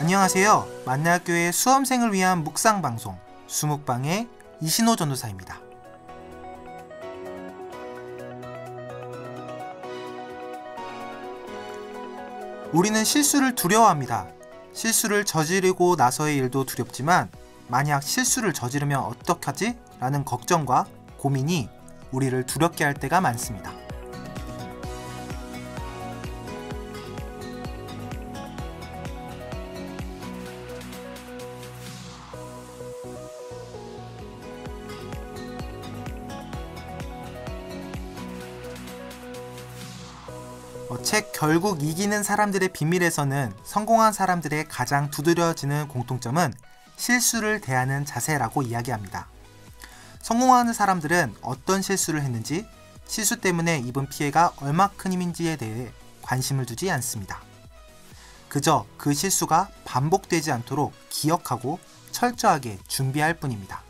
안녕하세요. 만나교회 수험생을 위한 묵상방송 수묵방의 이신호 전도사입니다. 우리는 실수를 두려워합니다. 실수를 저지르고 나서의 일도 두렵지만 만약 실수를 저지르면 어떡하지? 라는 걱정과 고민이 우리를 두렵게 할 때가 많습니다. 책 결국 이기는 사람들의 비밀에서는 성공한 사람들의 가장 두드려지는 공통점은 실수를 대하는 자세라고 이야기합니다. 성공하는 사람들은 어떤 실수를 했는지, 실수 때문에 입은 피해가 얼마큼인지에 대해 관심을 두지 않습니다. 그저 그 실수가 반복되지 않도록 기억하고 철저하게 준비할 뿐입니다.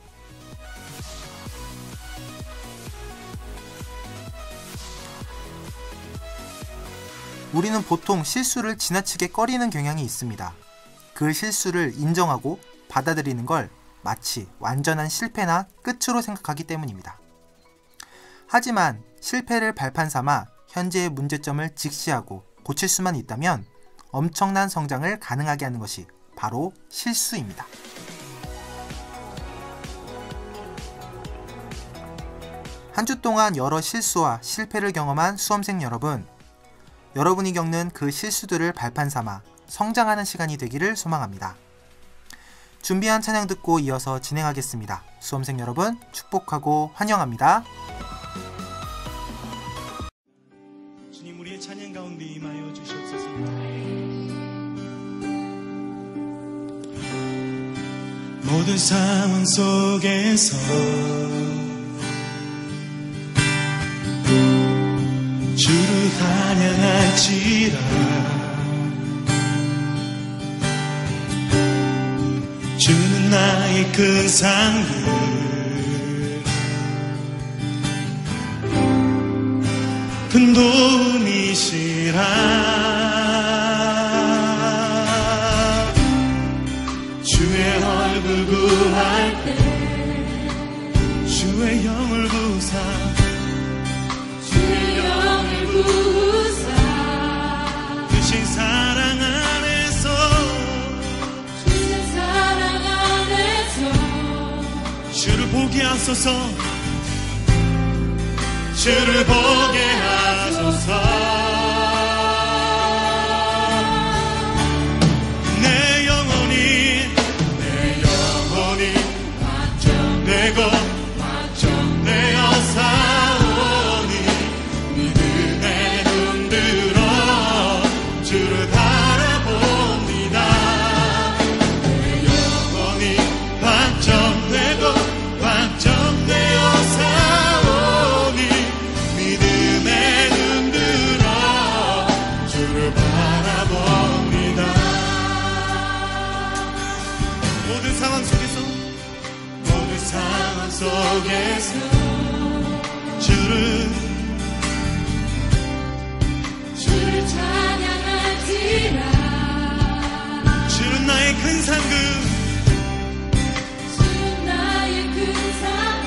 우리는 보통 실수를 지나치게 꺼리는 경향이 있습니다. 그 실수를 인정하고 받아들이는 걸 마치 완전한 실패나 끝으로 생각하기 때문입니다. 하지만 실패를 발판 삼아 현재의 문제점을 직시하고 고칠 수만 있다면 엄청난 성장을 가능하게 하는 것이 바로 실수입니다. 한 주 동안 여러 실수와 실패를 경험한 수험생 여러분, 여러분이 겪는 그 실수들을 발판 삼아 성장하는 시간이 되기를 소망합니다. 준비한 찬양 듣고 이어서 진행하겠습니다. 수험생 여러분, 축복하고 환영합니다. 주님, 우리의 찬양 가운데 임하여 주시옵소서. 모든 상황 속에서 주를 찬양할지라. 주는 나의 큰 상급, 큰 도움이시라. 주의 얼굴 구할 때 주의 영을 부사, 주의 영을 부사. 크신 사랑 안에서, 크신 사랑 안에서 주를 보게 하소서, 주를 보게 하소서. 내 영혼이 확정되고 확정되어 사오니 믿음의 눈 들어 주를 바라봅니다. 내 영혼이 확정되고 확정되어 사오니 믿음의 눈 들어 주를 바라봅니다. 모든 상황 속에서, 모든 상황 속에서 주를 찬양할지라. 주는 나의 큰 상급, 주는 나의 큰 상급,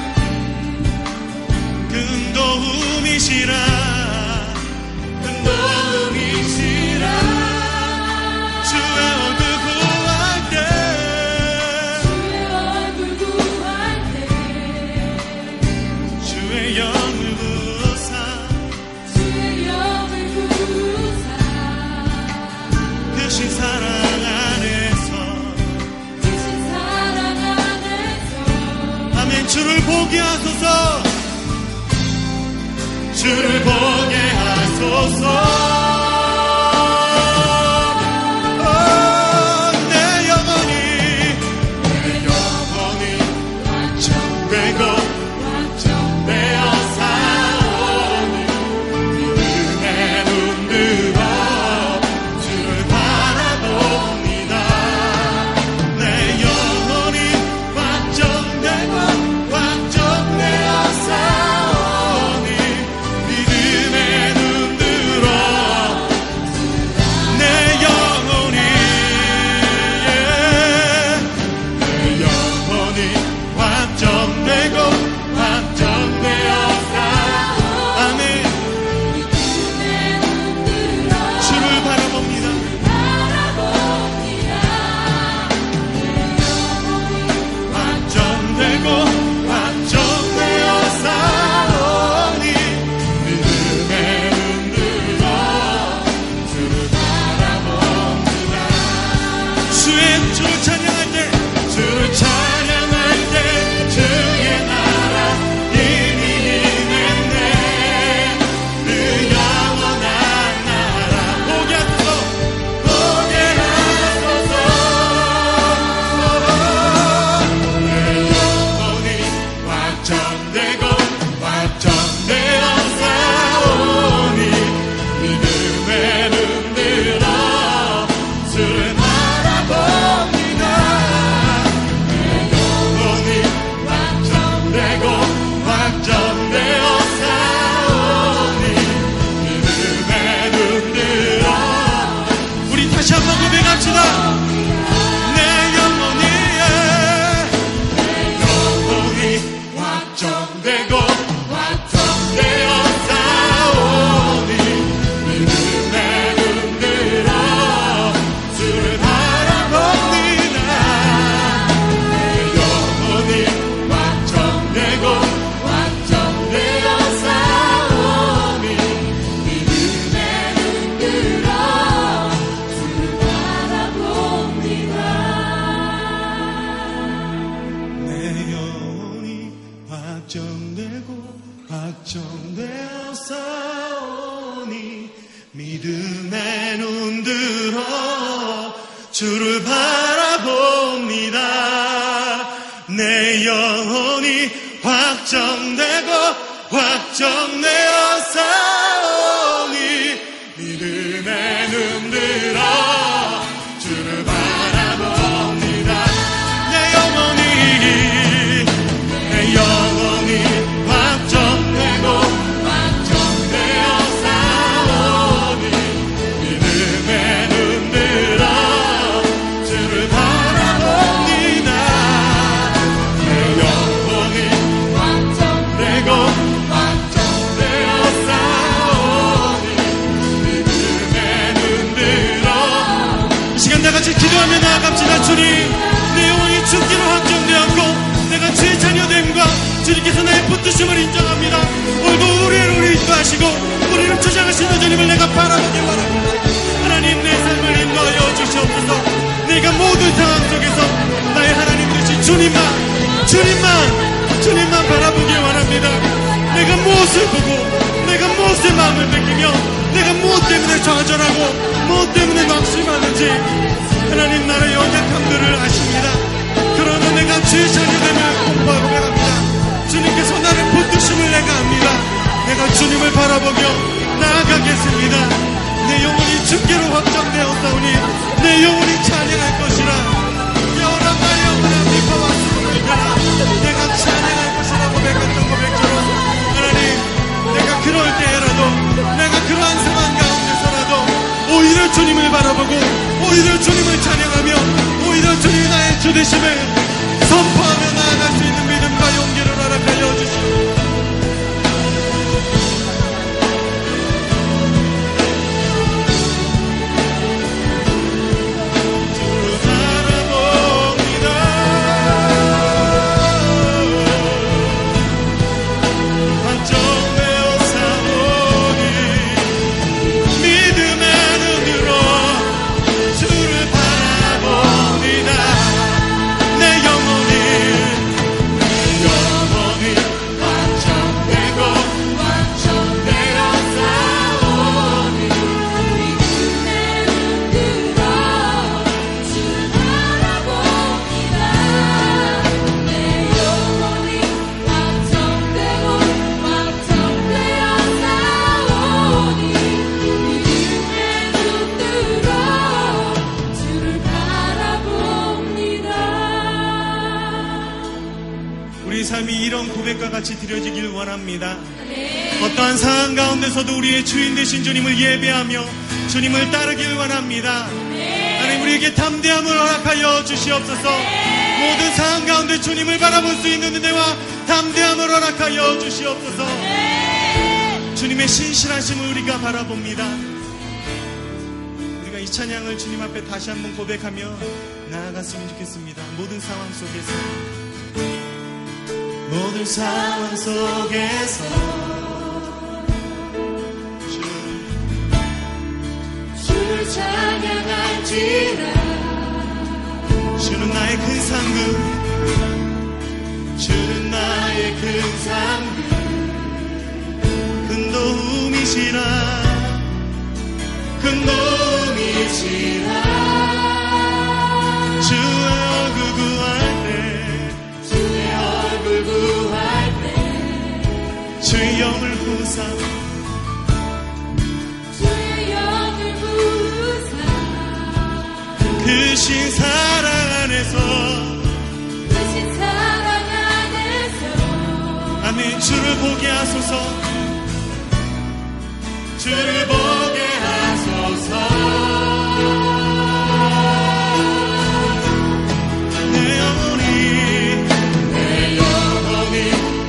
큰 도움이시라. 큰 도움이시라. 주의 얼굴 구할 때, 주의 얼굴 구할 때 주의 영을 부사, 주의 영을 부사. 크신 사랑 안에서, 크신 사랑 안에서 아멘. 주를 보게 하소서, 주를 보게 하소서. 내 영혼이 확정되고 확정되어 사오니 믿음의 눈 들어 주를 바라봅니다. 내 영혼이 확정되고 확정되어 사오니 믿음의 눈 들어 확정되어 싸우니 믿음에 눈들어 주를 바라봅니다. 내 영혼이 확정되고 확정되어 싸우니 믿음에 눈들어 주를 바라봅니다. 내 영혼이 확정되고 확정되어 싸우니 믿음에 눈들어 주를 바라봅니다. 내 영혼이 확정되고 확정되어 싸우니 믿음에 눈들어. 이 시간 다같이 기도하며 나아갑시다. 주님, 내 영혼이 죽기로 확정되었고 내가 주의 자녀됨과 주님께서 나의 붙드심을 인정합니다. 오늘도 우리를 인도하시고 우리를 주장하시는 주님을 내가 바라보길 원합니다. 하나님, 내 삶을 인도하여 주시옵소서. 내가 모든 상황 속에서 나의 하나님 되신 주님만 바라보길 원합니다. 내가 무엇을 보고 내가 무엇의 마음을 뺏기며 내가 무엇 때문에 좌절하고 무엇 때문에 낙심하는지 하나님, 나의 연약함들을 아십니다. 그러나 내가 주의 자녀됨을 공부하고 갑니다. 주님께서 나를 붙드심을 내가 압니다. 내가 주님을 바라보며 나아가겠습니다. 내 영혼이 주께로 확정되었사오니 내 영혼이 찬양할 것이라. 여호라 나의 영혼아 미파와 수고를 가라. 내가 찬양할 것이라 고백했던 고백처럼 하나님, 내가 그럴 때라도 내가 그러한 상황 가운데서라도 오히려 주님을 바라보고 오히려 주님을 찬양하며 오히려 주님이 나의 주 되심을 선포하며 나아갈 수 있는 믿음과 용기를 허락하여 주시옵소서. 같이 드려지길 원합니다. 어떠한 상황 가운데서도 우리의 주인 되신 주님을 예배하며 주님을 따르길 원합니다. 하나님, 우리에게 담대함을 허락하여 주시옵소서. 모든 상황 가운데 주님을 바라볼 수 있는 은혜와 담대함을 허락하여 주시옵소서. 주님의 신실하심을 우리가 바라봅니다. 우리가 이 찬양을 주님 앞에 다시 한번 고백하며 나아갔으면 좋겠습니다. 모든 상황 속에서 주를 찬양할지라. 주는 나의 큰 상급, 주는 나의 큰 상급, 큰 도움이시라, 큰 도움이시라. 주의 얼굴 구할 때, 주의 얼굴 구할 때, 주의 영을 부사, 그 신 사랑 안에서, 아멘. 주를 보게 하소서, 주를 보게 하소서. 내 영혼이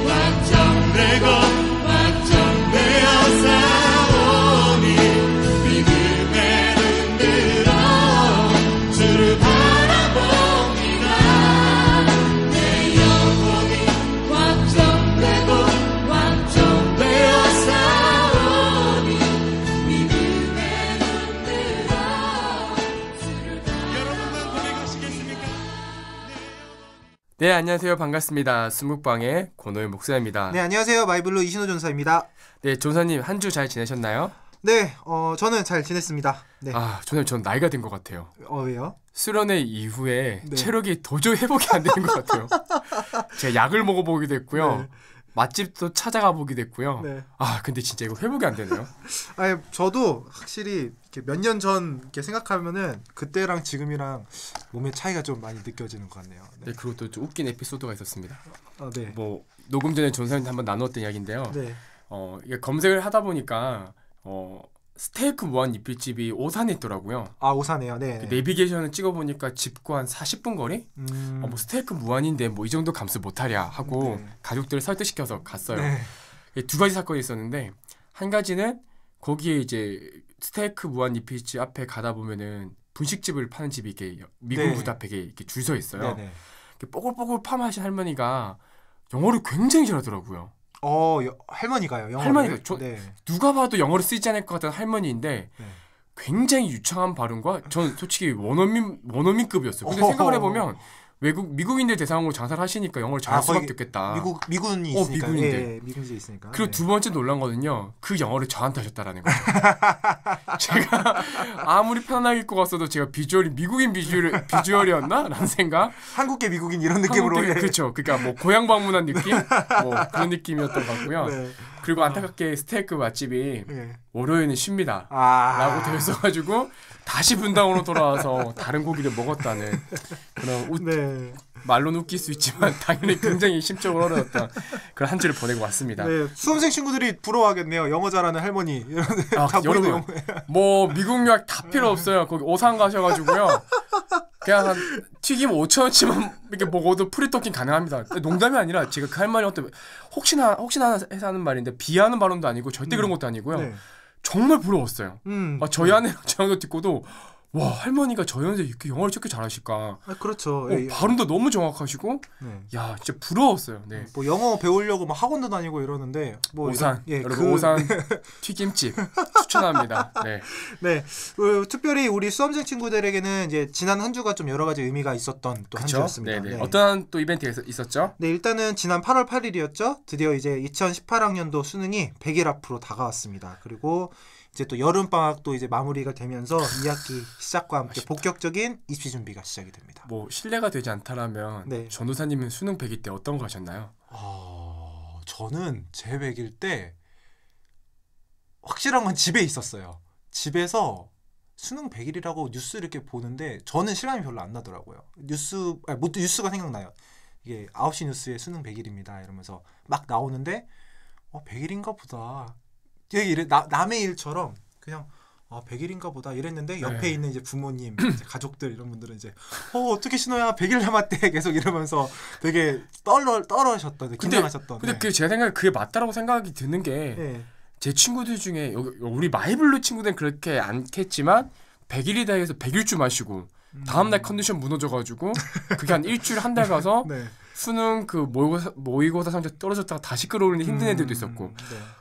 확정되고 확정되어 싸우니 믿음에 눈들어 주를 바라봅니다. 내 영혼이 확정되고 확정되어 싸우니 믿음에 네, 안녕하세요. 반갑습니다. 수묵방의 권호의 목사입니다. 네, 안녕하세요. 마이블루 이신호 전사입니다. 네, 전사님 한 주 잘 지내셨나요? 네, 저는 잘 지냈습니다. 네. 전사님 전 나이가 된 것 같아요. 왜요? 수련회 이후에 네. 체력이 도저히 회복이 안 되는 것 같아요. 제가 약을 먹어보기도 했고요. 네. 맛집도 찾아가 보기도 했고요. 네. 근데 진짜 이거 회복이 안 되네요. 아니, 저도 확실히 몇 년 전 이렇게 생각하면은 그때랑 지금이랑 몸의 차이가 좀 많이 느껴지는 것 같네요. 네, 그리고 또 좀 웃긴 에피소드가 있었습니다. 네. 뭐 녹음 전에 전사님한테 한번 나눴던 이야기인데요. 네. 이게 검색을 하다 보니까 스테이크 무한 리필집이 오산에 있더라고요. 오사네요. 네. 내비게이션을 찍어보니까 집과 한 40분 거리? 뭐 스테이크 무한인데 뭐 이 정도 값을 못하랴 하고 네. 가족들을 설득시켜서 갔어요. 네. 두 가지 사건이 있었는데 한 가지는 거기에 이제 스테이크 무한 리필집 앞에 가다 보면은 분식집을 파는 집이 이렇게 미군 네. 부대 앞에 이렇게 줄 서 있어요. 네. 이렇게 뽀글뽀글 파마하신 할머니가 영어를 굉장히 잘하더라고요. 할머니가요. 영어를? 할머니가 네. 누가 봐도 영어를 쓰지 않을 것 같은 할머니인데 네. 굉장히 유창한 발음과 전 솔직히 원어민급이었어요. 근데 생각을 해보면 미국인들 대상으로 장사를 하시니까 영어를 잘할 수밖에 없겠다. 미군이 있으니까. 미군인데. 예, 미군이 있으니까. 그리고 네. 두 번째 놀란 거는요. 그 영어를 저한테 하셨다라는 거죠. 제가 아무리 편안하게 입고 갔어도 제가 비주얼이 미국인 비주얼이었나? 라는 생각. 한국계 미국인 이런 느낌으로. 예. 그렇죠. 그러니까 뭐 고향 방문한 느낌? 뭐 그런 느낌이었던 것 같고요. 네. 그리고 안타깝게 스테이크 맛집이 예. 월요일은 쉽니다. 라고 되어 있어가지고 다시 분당으로 돌아와서 다른 고기를 먹었다는 그런 네. 말로는 웃길 수 있지만 당연히 굉장히 심적으로 어려웠던 그런 한 주를 보내고 왔습니다. 네. 수험생 친구들이 부러워하겠네요. 영어 잘하는 할머니. 이런데 다 여러분 영어. 뭐 미국 유학 다 필요 없어요. 거기 오산 가셔가지고요. 그냥 한 튀김 5,000원치만 이렇게 먹어도 프리토킹 가능합니다. 농담이 아니라 제가 그 할머니한테 혹시나 해서 하는 말인데 비하하는 발언도 아니고 절대 그런 것도 아니고요. 네. 정말 부러웠어요. 저희 네. 아내랑 저랑도 듣고도 와 할머니가 저희한테 이렇게 영어를 저렇게 잘하실까. 그렇죠. 발음도 너무 정확하시고 네. 야 진짜 부러웠어요. 네. 뭐 영어 배우려고 막 학원도 다니고 이러는데 뭐 오산 예, 여러분 오산 튀김집 추천합니다. 네. 네. 특별히 우리 수험생 친구들에게는 이제 지난 한 주가 좀 여러 가지 의미가 있었던 또 한 주였습니다. 네네. 네. 어떤 또 이벤트가 있었죠? 네, 일단은 지난 8월 8일이었죠. 드디어 이제 2018학년도 수능이 100일 앞으로 다가왔습니다. 그리고 이제 또 여름 방학도 이제 마무리가 되면서 2학기 시작과 함께 본격적인 입시 준비가 시작이 됩니다. 뭐 실례가 되지 않다라면 네. 전도사님은 수능 100일 때 어떤 거 하셨나요? 저는 제 100일 때 확실한 건 집에 있었어요. 집에서 수능 100일이라고 뉴스 이렇게 보는데 저는 실감이 별로 안 나더라고요. 뉴스가 생각나요. 이게 9시 뉴스에 수능 100일입니다. 이러면서 막 나오는데 100일인가 보다. 되게 남의 일처럼 그냥 100일인가 보다 이랬는데 옆에 네. 있는 이제 부모님, 이제 가족들 이런 분들은 이제 어떻게 신호야 100일 남았대 계속 이러면서 되게 떨어셨던, 긴장하셨던. 근데 그 제가 생각에 그게 맞다라고 생각이 드는 게 제 네. 친구들 중에 우리 마이블루 친구들은 그렇게 않겠지만 100일이다 해서 100일주 마시고 다음날 컨디션 무너져가지고 그게 한 일주일 한 달 가서 네. 수능 그 모의고사 성적 떨어졌다가 다시 끌어올리는 힘든 애들도 있었고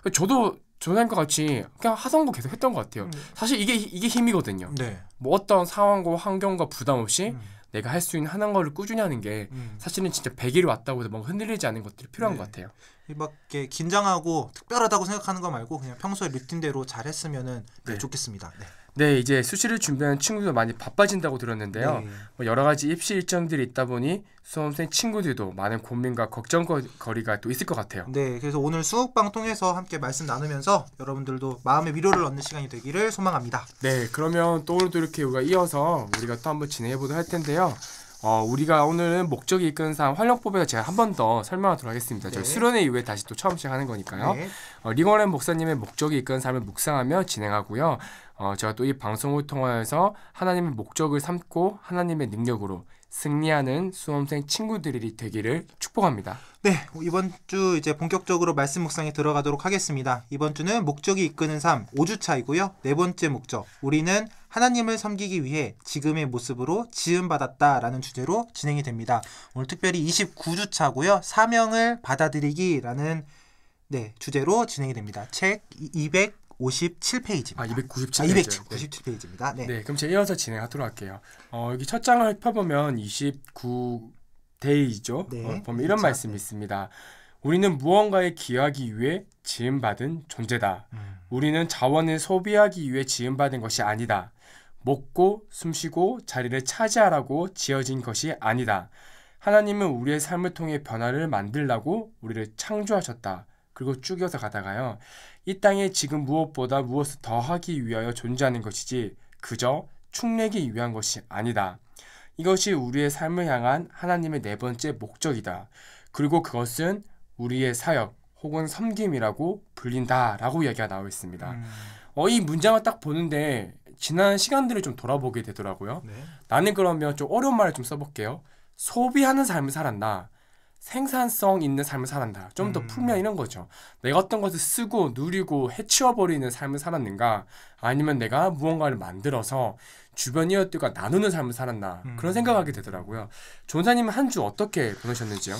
네. 저도 전생과 같이 그냥 하성도 계속 했던 것 같아요. 사실 이게 힘이거든요. 네. 뭐 어떤 상황과 환경과 부담 없이 내가 할 수 있는 하는 거를 꾸준히 하는 게 사실은 진짜 100일이 왔다고 해서 뭔가 흔들리지 않는 것들이 필요한 네. 것 같아요. 막 이렇게 긴장하고 특별하다고 생각하는 거 말고 그냥 평소에 루틴대로 잘 했으면은 네. 좋겠습니다. 네. 네, 이제 수시를 준비하는 친구들 많이 바빠진다고 들었는데요. 네. 뭐 여러 가지 입시 일정들이 있다 보니 수험생 친구들도 많은 고민과 걱정거리가 또 있을 것 같아요. 네, 그래서 오늘 수업방 통해서 함께 말씀 나누면서 여러분들도 마음의 위로를 얻는 시간이 되기를 소망합니다. 네, 그러면 또 오늘도 이렇게 이어서 우리가 또 한번 진행해 보도록 할 텐데요. 우리가 오늘은 목적이 이끄는 삶 활용법에 제가 한 번 더 설명하도록 하겠습니다. 저희 네. 수련회 이후에 다시 또 처음 시작하는 거니까요. 네. 링원앤 목사님의 목적이 이끄는 삶을 묵상하며 진행하고요. 제가 또 이 방송을 통하여서 하나님의 목적을 삼고 하나님의 능력으로 승리하는 수험생 친구들이 되기를 축복합니다. 네, 이번 주 이제 본격적으로 말씀 묵상에 들어가도록 하겠습니다. 이번 주는 목적이 이끄는 삶 5주차이고요. 네 번째 목적, 우리는 하나님을 섬기기 위해 지금의 모습으로 지음받았다라는 주제로 진행이 됩니다. 오늘 특별히 29주차고요. 사명을 받아들이기라는 주제로 진행이 됩니다. 책 257페이지입니다. 297페이지. 297페이지입니다. 네. 네, 그럼 제가 이어서 진행하도록 할게요. 여기 첫 장을 펴보면 29 데이죠. 네, 보면 이런 그렇죠. 말씀이 있습니다. 우리는 무언가에 기여하기 위해 지음받은 존재다. 우리는 자원을 소비하기 위해 지음받은 것이 아니다. 먹고 숨쉬고 자리를 차지하라고 지어진 것이 아니다. 하나님은 우리의 삶을 통해 변화를 만들라고 우리를 창조하셨다. 그리고 쭉 이어서 가다가요. 이 땅에 지금 무엇보다 무엇을 더하기 위하여 존재하는 것이지 그저 축내기 위한 것이 아니다. 이것이 우리의 삶을 향한 하나님의 네 번째 목적이다. 그리고 그것은 우리의 사역 혹은 섬김이라고 불린다라고 이야기가 나와 있습니다. 이 문장을 딱 보는데 지난 시간들을 좀 돌아보게 되더라고요. 네. 나는 그러면 좀 어려운 말을 좀 써볼게요. 소비하는 삶을 살았나? 생산성 있는 삶을 살았나? 좀 더 풀면 이런 거죠. 내가 어떤 것을 쓰고 누리고 해치워버리는 삶을 살았는가? 아니면 내가 무언가를 만들어서 주변 이웃들과 나누는 삶을 살았나? 그런 생각하게 되더라고요. 전사님은 한 주 어떻게 보내셨는지요?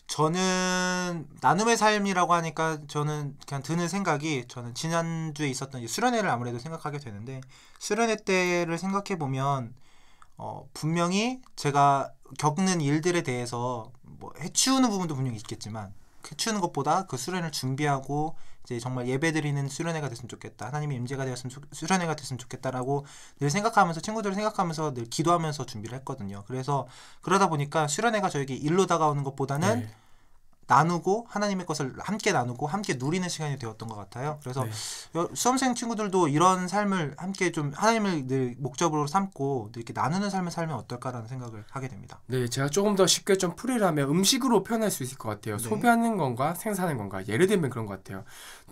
저는 나눔의 삶이라고 하니까 저는 그냥 드는 생각이 저는 지난주에 있었던 이 수련회를 아무래도 생각하게 되는데 수련회 때를 생각해 보면 분명히 제가 겪는 일들에 대해서 뭐 해치우는 부분도 분명히 있겠지만 해치우는 것보다 그 수련회를 준비하고 이제 정말 예배드리는 수련회가 됐으면 좋겠다. 하나님의 임재가 되었으면 수련회가 됐으면 좋겠다라고 늘 생각하면서 친구들을 생각하면서 늘 기도하면서 준비를 했거든요. 그래서 그러다 보니까 수련회가 저에게 일로 다가오는 것보다는 네. 나누고 하나님의 것을 함께 나누고 함께 누리는 시간이 되었던 것 같아요. 그래서 네. 수험생 친구들도 이런 삶을 함께 좀 하나님을 늘 목적으로 삼고 늘 이렇게 나누는 삶을 살면 어떨까라는 생각을 하게 됩니다. 네, 제가 조금 더 쉽게 좀 풀이라면 음식으로 표현할 수 있을 것 같아요. 네. 소비하는 건가 생산하는 건가. 예를 들면 그런 것 같아요.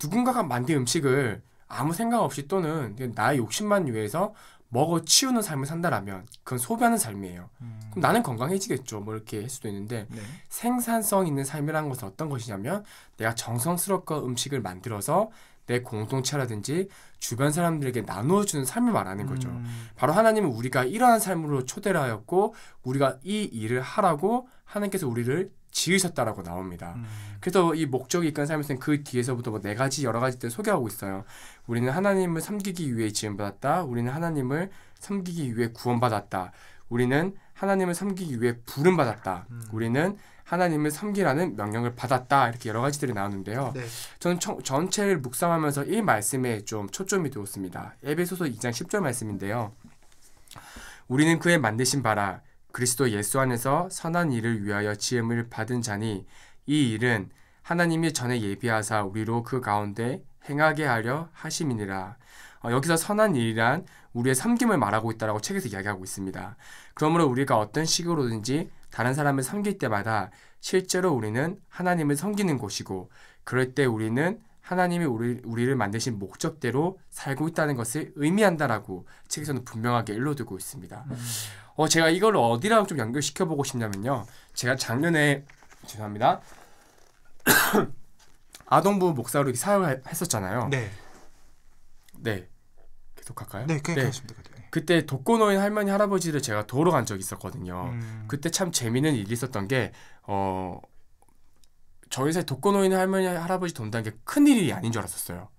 누군가가 만든 음식을 아무 생각 없이 또는 나의 욕심만 위해서 먹어 치우는 삶을 산다라면 그건 소비하는 삶이에요. 그럼 나는 건강해지겠죠. 뭐 이렇게 할 수도 있는데 네. 생산성 있는 삶이라는 것은 어떤 것이냐면 내가 정성스럽게 음식을 만들어서 내 공동체라든지 주변 사람들에게 나누어주는 삶을 말하는 거죠. 바로 하나님은 우리가 이러한 삶으로 초대를 하였고 우리가 이 일을 하라고 하나님께서 우리를 지으셨다라고 나옵니다. 그래서 이 목적이 이끈 삶에서는 그 뒤에서부터 뭐 4가지 여러 가지들 소개하고 있어요. 우리는 하나님을 섬기기 위해 지음받았다. 우리는 하나님을 섬기기 위해 구원받았다. 우리는 하나님을 섬기기 위해 부름받았다. 우리는 하나님을 섬기라는 명령을 받았다. 이렇게 여러 가지들이 나오는데요. 네. 저는 전체를 묵상하면서 이 말씀에 좀 초점이 되었습니다. 에베소서 2장 10절 말씀인데요. 우리는 그의 만드신 바라 그리스도 예수 안에서 선한 일을 위하여 지음을 받은 자니 이 일은 하나님이 전에 예비하사 우리로 그 가운데 행하게 하려 하심이니라. 여기서 선한 일이란 우리의 섬김을 말하고 있다라고 책에서 이야기하고 있습니다. 그러므로 우리가 어떤 식으로든지 다른 사람을 섬길 때마다 실제로 우리는 하나님을 섬기는 것이고 그럴 때 우리는 하나님이 우리를 만드신 목적대로 살고 있다는 것을 의미한다라고 책에서는 분명하게 일러두고 있습니다. 제가 이걸 어디랑 좀 연결시켜보고 싶냐면요. 제가 작년에 죄송합니다. 아동부 목사로 사역을 했었잖아요. 네. 네. 계속할까요? 네, 그렇습니다. 그때 독거노인 할머니 할아버지를 제가 도우러 간 적이 있었거든요. 그때 참 재미있는 일이 있었던 게 저희 사이 독거노인 할머니 할아버지 돕는다는 게 큰 일이 아닌 줄 알았었어요.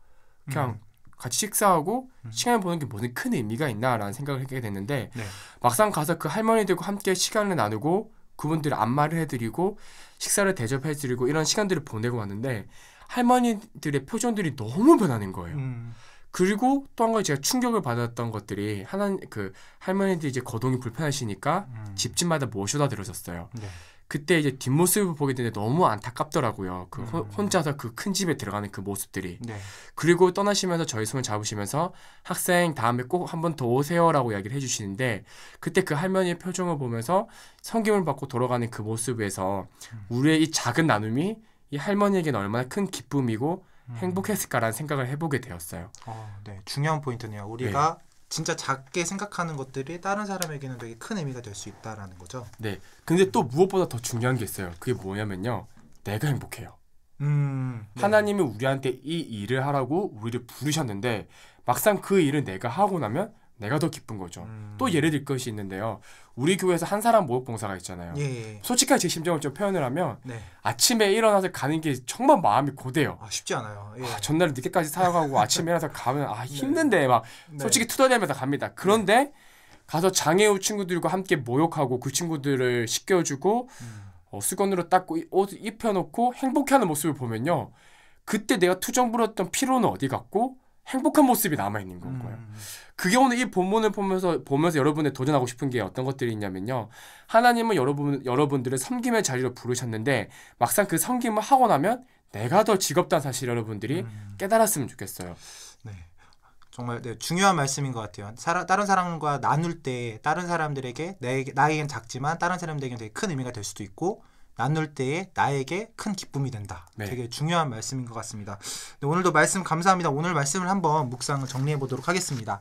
그냥 같이 식사하고 시간을 보는 게 무슨 큰 의미가 있나라는 생각을 하게 됐는데 네. 막상 가서 그 할머니들과 함께 시간을 나누고 그분들 안마를 해드리고 식사를 대접해드리고 이런 시간들을 보내고 왔는데 할머니들의 표정들이 너무 변하는 거예요. 그리고 또 한 가지 제가 충격을 받았던 것들이 그 할머니들이 이제 거동이 불편하시니까 집집마다 모셔다 들어섰어요. 네. 그때 이제 뒷모습을 보게 되는데 너무 안타깝더라고요. 그 혼자서 그 큰 집에 들어가는 그 모습들이. 네. 그리고 떠나시면서 저희 손을 잡으시면서 학생 다음에 꼭 한 번 더 오세요라고 이야기를 해주시는데 그때 그 할머니의 표정을 보면서 성김을 받고 돌아가는 그 모습에서 우리의 이 작은 나눔이 이 할머니에게는 얼마나 큰 기쁨이고 행복했을까라는 생각을 해보게 되었어요. 네, 중요한 포인트네요. 우리가 진짜 작게 생각하는 것들이 다른 사람에게는 되게 큰 의미가 될 수 있다라는 거죠. 네. 근데 또 무엇보다 더 중요한 게 있어요. 그게 뭐냐면요. 내가 행복해요. 네. 하나님이 우리한테 이 일을 하라고 우리를 부르셨는데 막상 그 일을 내가 하고 나면 내가 더 기쁜 거죠. 또 예를 들 것이 있는데요. 우리 교회에서 한 사람 모욕 봉사가 있잖아요. 예. 솔직하게 제 심정을 좀 표현을 하면 네. 아침에 일어나서 가는 게 정말 마음이 고돼요. 쉽지 않아요. 예. 전날 늦게까지 사역하고 아침에 일어나서 가면 힘든데 막 솔직히 투덜대면서 갑니다. 그런데 가서 장애우 친구들과 함께 모욕하고 그 친구들을 씻겨주고 수건으로 닦고 옷 입혀놓고 행복해하는 모습을 보면요. 그때 내가 투정 부렸던 피로는 어디 갔고 행복한 모습이 남아있는 건 거예요. 그게 오늘 이 본문을 보면서 여러분의 도전하고 싶은 게 어떤 것들이 있냐면요. 하나님은 여러분들을 섬김의 자리로 부르셨는데 막상 그 섬김을 하고 나면 내가 더 지겹다는 사실 여러분들이 깨달았으면 좋겠어요. 네. 정말 네, 중요한 말씀인 것 같아요. 다른 사람과 나눌 때 다른 사람들에게 나에겐 작지만 다른 사람들에게는 되게 큰 의미가 될 수도 있고 나눌 때에 나에게 큰 기쁨이 된다. 네. 되게 중요한 말씀인 것 같습니다. 네, 오늘도 말씀 감사합니다. 오늘 말씀을 한번 묵상을 정리해 보도록 하겠습니다.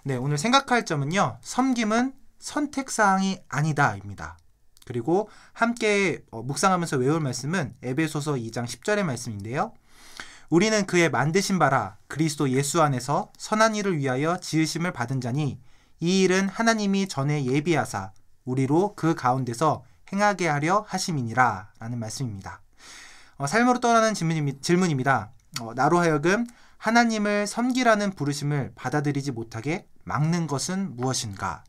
네, 오늘 생각할 점은요. 섬김은 선택사항이 아니다입니다. 그리고 함께 묵상하면서 외울 말씀은 에베소서 2장 10절의 말씀인데요. 우리는 그의 만드신 바라 그리스도 예수 안에서 선한 일을 위하여 지으심을 받은 자니 이 일은 하나님이 전에 예비하사 우리로 그 가운데서 행하게 하려 하심이니라 라는 말씀입니다. 삶으로 떠나는 질문입니다. 나로 하여금 하나님을 섬기라는 부르심을 받아들이지 못하게 막는 것은 무엇인가?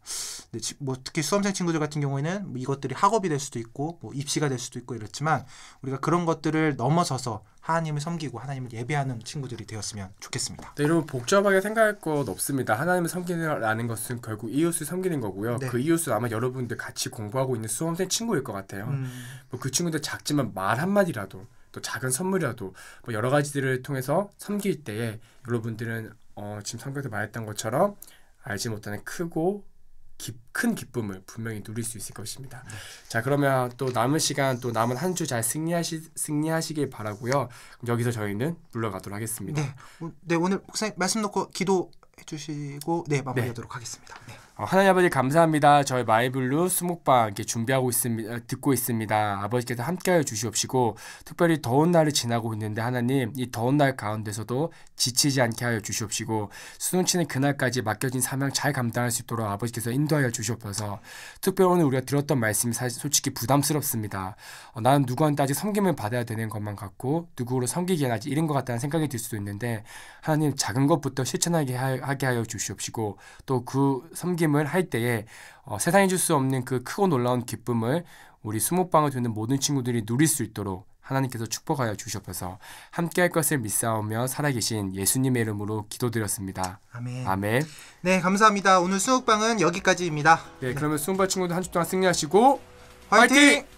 네, 특히 수험생 친구들 같은 경우에는 이것들이 학업이 될 수도 있고 입시가 될 수도 있고 이렇지만 우리가 그런 것들을 넘어서서 하나님을 섬기고 하나님을 예배하는 친구들이 되었으면 좋겠습니다. 네, 여러분 복잡하게 생각할 것 없습니다. 하나님을 섬기라는 것은 결국 이웃을 섬기는 거고요. 네. 그 이웃은 아마 여러분들 같이 공부하고 있는 수험생 친구일 것 같아요. 그 친구들 작지만 말 한마디라도 또 작은 선물이라도 여러 가지들을 통해서 섬길 때에 여러분들은 지금 성경에서 말했던 것처럼 알지 못하는 크고 큰 기쁨을 분명히 누릴 수 있을 것입니다. 네. 자, 그러면 또 남은 시간 또 남은 한 주 잘 승리하시길 바라고요. 여기서 저희는 물러가도록 하겠습니다. 네, 오늘 목사님 말씀 놓고 기도해 주시고 마무리하도록 하겠습니다. 네. 하나님 아버지 감사합니다. 저희 마이블루 수목방 이렇게 준비하고 있습니다. 듣고 있습니다. 아버지께서 함께하여 주시옵시고 특별히 더운 날을 지나고 있는데 하나님 이 더운 날 가운데서도 지치지 않게 하여 주시옵시고 수능치는 그날까지 맡겨진 사명 잘 감당할 수 있도록 아버지께서 인도하여 주시옵소서. 특별히 오늘 우리가 들었던 말씀이 사실 솔직히 부담스럽습니다. 나는 누구한테 아직 섬김을 받아야 되는 것만 같고 누구로 섬기기엔 아직 이른 것 같다는 생각이 들 수도 있는데 하나님 작은 것부터 실천하게 하게 하여 주시옵시고 또 그 섬김을 할 때에 세상이 줄 수 없는 그 크고 놀라운 기쁨을 우리 수목방을 듣는 모든 친구들이 누릴 수 있도록 하나님께서 축복하여 주시옵소서. 함께할 것을 믿사오며 살아계신 예수님의 이름으로 기도드렸습니다. 아멘. 아멘. 네, 감사합니다. 오늘 수목방은 여기까지입니다. 네, 그러면 수목방 친구들 한 주 동안 승리하시고 화이팅!